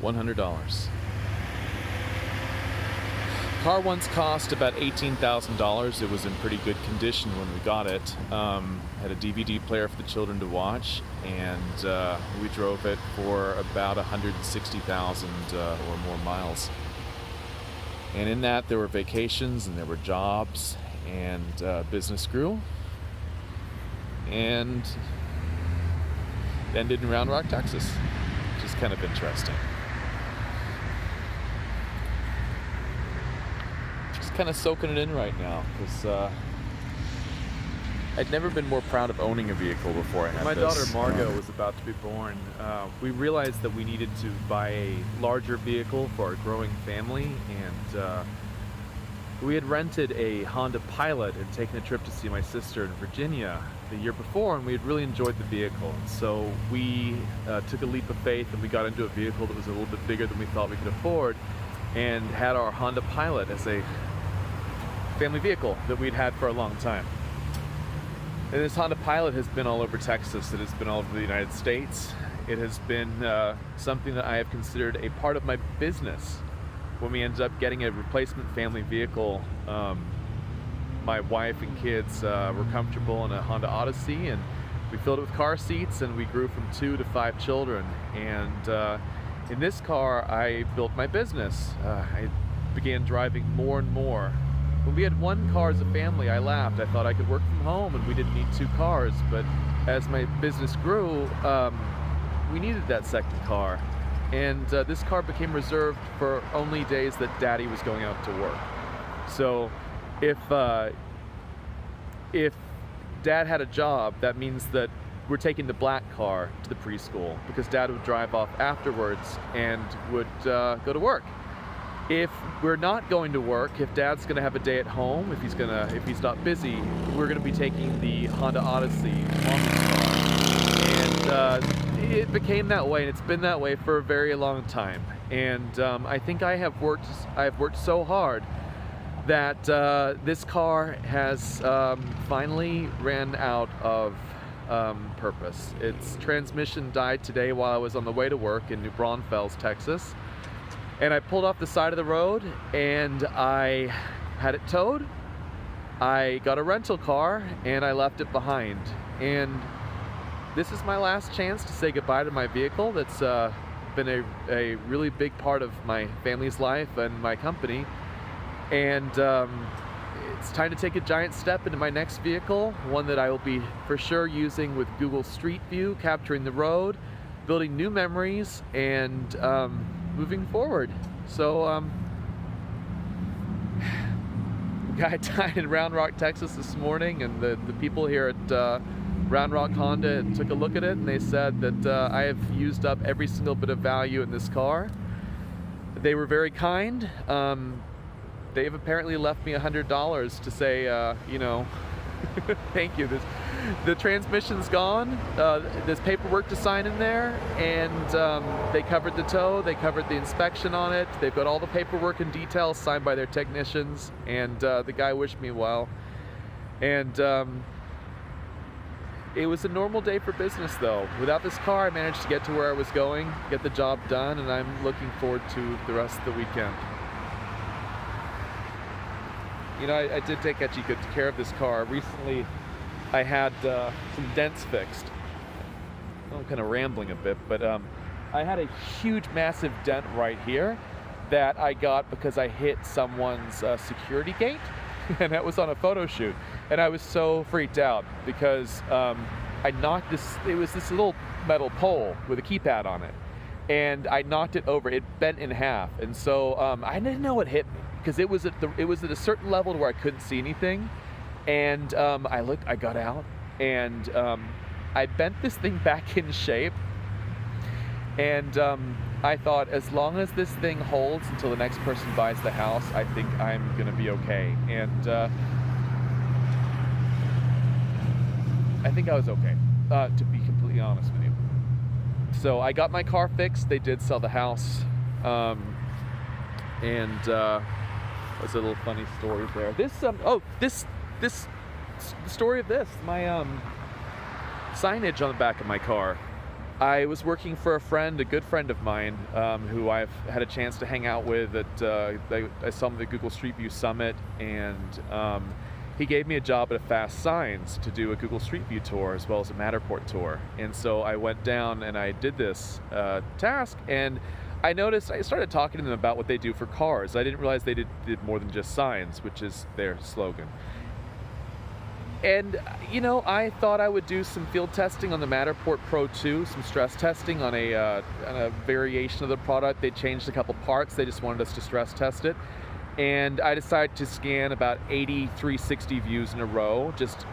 $100. Car once cost about $18,000. It was in pretty good condition when we got it. Had a DVD player for the children to watch, and we drove it for about 160,000 or more miles. And in that, there were vacations and there were jobs, and business grew, and ended in Round Rock, Texas, which is kind of interesting. Kind of soaking it in right now, because I'd never been more proud of owning a vehicle before I had My this. daughter Margot was about to be born. We realized that we needed to buy a larger vehicle for our growing family, and we had rented a Honda Pilot and taken a trip to see my sister in Virginia the year before, and we had really enjoyed the vehicle. And so we took a leap of faith, and we got into a vehicle that was a little bit bigger than we thought we could afford, and had our Honda Pilot as a family vehicle that we'd had for a long time. And this Honda Pilot has been all over Texas. It has been all over the United States. It has been something that I have considered a part of my business. When we ended up getting a replacement family vehicle, my wife and kids were comfortable in a Honda Odyssey, and we filled it with car seats, and we grew from 2 to 5 children. And in this car, I built my business. I began driving more and more. When we had one car as a family, I laughed. I thought I could work from home and we didn't need 2 cars. But as my business grew, we needed that second car. And this car became reserved for only days that Daddy was going out to work. So if Dad had a job, that means that we're taking the black car to the preschool, because Dad would drive off afterwards and would go to work. If we're not going to work, if Dad's going to have a day at home, if he's not busy, we're going to be taking the Honda Odyssey, Mommy's car. And it became that way, and it's been that way for a very long time. And I think I've worked so hard that this car has finally ran out of purpose. Its transmission died today while I was on the way to work in New Braunfels, Texas. And I pulled off the side of the road, and I had it towed. I got a rental car, and I left it behind. And this is my last chance to say goodbye to my vehicle that's been a really big part of my family's life and my company. And it's time to take a giant step into my next vehicle, one that I will be for sure using with Google Street View, capturing the road, building new memories, and moving forward. So guy died in Round Rock, Texas this morning, and the people here at Round Rock Honda took a look at it, and they said that I have used up every single bit of value in this car. They were very kind. They've apparently left me $100 to say, thank you. The transmission's gone. There's paperwork to sign in there, and they covered the tow, they covered the inspection on it. They've got all the paperwork and details signed by their technicians, and the guy wished me well. And it was a normal day for business, though. Without this car, I managed to get to where I was going, get the job done, and I'm looking forward to the rest of the weekend. You know, I did take actually good care of this car. Recently, I had some dents fixed. I'm kind of rambling a bit, but I had a huge, massive dent right here that I got because I hit someone's security gate, and that was on a photo shoot. And I was so freaked out because I knocked this, it was this little metal pole with a keypad on it, and I knocked it over. It bent in half, and so I didn't know what hit me, because it was at a certain level to where I couldn't see anything. And I got out, and I bent this thing back in shape, and I thought, as long as this thing holds until the next person buys the house, I think I'm gonna be okay. And I think I was okay, to be completely honest with you. So I got my car fixed. They did sell the house, and there's a little funny story there. The story of this, my signage on the back of my car. I was working for a good friend of mine, who I've had a chance to hang out with I saw him at the Google Street View Summit, and he gave me a job at Fast Signs to do a Google Street View tour as well as a Matterport tour. And so I went down and I did this task, and I started talking to them about what they do for cars. I didn't realize they did more than just signs, which is their slogan. And, I thought I would do some field testing on the Matterport Pro 2, some stress testing on a variation of the product. They changed a couple parts. They just wanted us to stress test it. And I decided to scan about 80 360 views in a row, just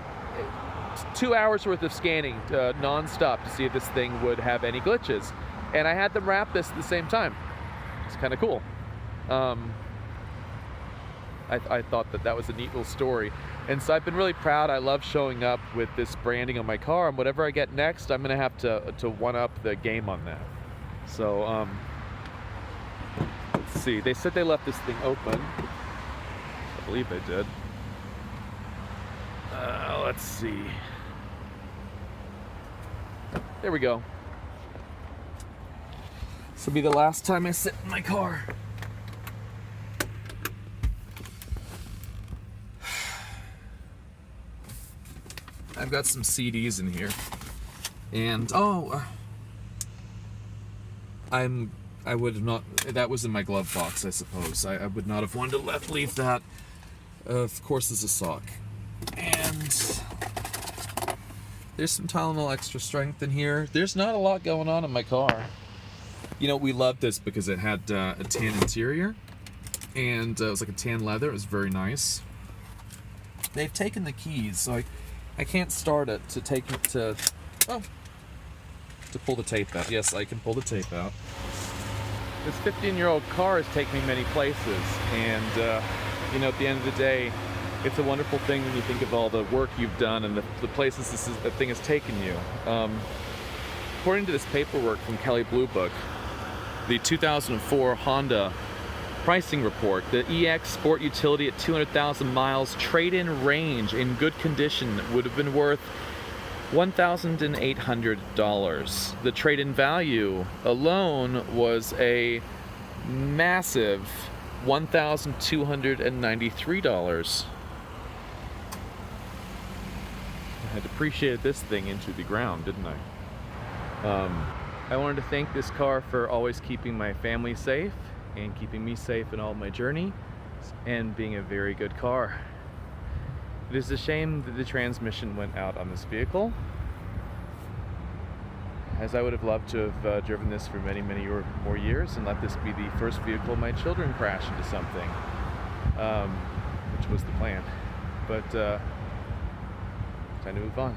2 hours worth of scanning nonstop to see if this thing would have any glitches. And I had them wrap this at the same time. It's kind of cool. I thought that was a neat little story. And so I've been really proud. I love showing up with this branding on my car, and whatever I get next, I'm gonna have to one up the game on that. So let's see. They said they left this thing open. I believe they did. Let's see. There we go. This will be the last time I sit in my car. I've got some CDs in here, and I would have not. That was in my glove box, I suppose. I would not have wanted to leave that. Of course, there's a sock, and there's some Tylenol Extra Strength in here. There's not a lot going on in my car. We loved this because it had a tan interior, and it was like a tan leather. It was very nice. They've taken the keys, so I can't start it to pull the tape out. Yes, I can pull the tape out. This 15-year-old car has taken me many places, and at the end of the day, it's a wonderful thing when you think of all the work you've done and the places the thing has taken you. According to this paperwork from Kelley Blue Book, the 2004 Honda pricing report, the EX Sport Utility at 200,000 miles, trade-in range in good condition would have been worth $1,800. The trade-in value alone was a massive $1,293. I had depreciated this thing into the ground, didn't I? I wanted to thank this car for always keeping my family safe and keeping me safe in all my journey, and being a very good car. It is a shame that the transmission went out on this vehicle, as I would have loved to have driven this for many, many more years and let this be the first vehicle my children crash into something, which was the plan. But time to move on.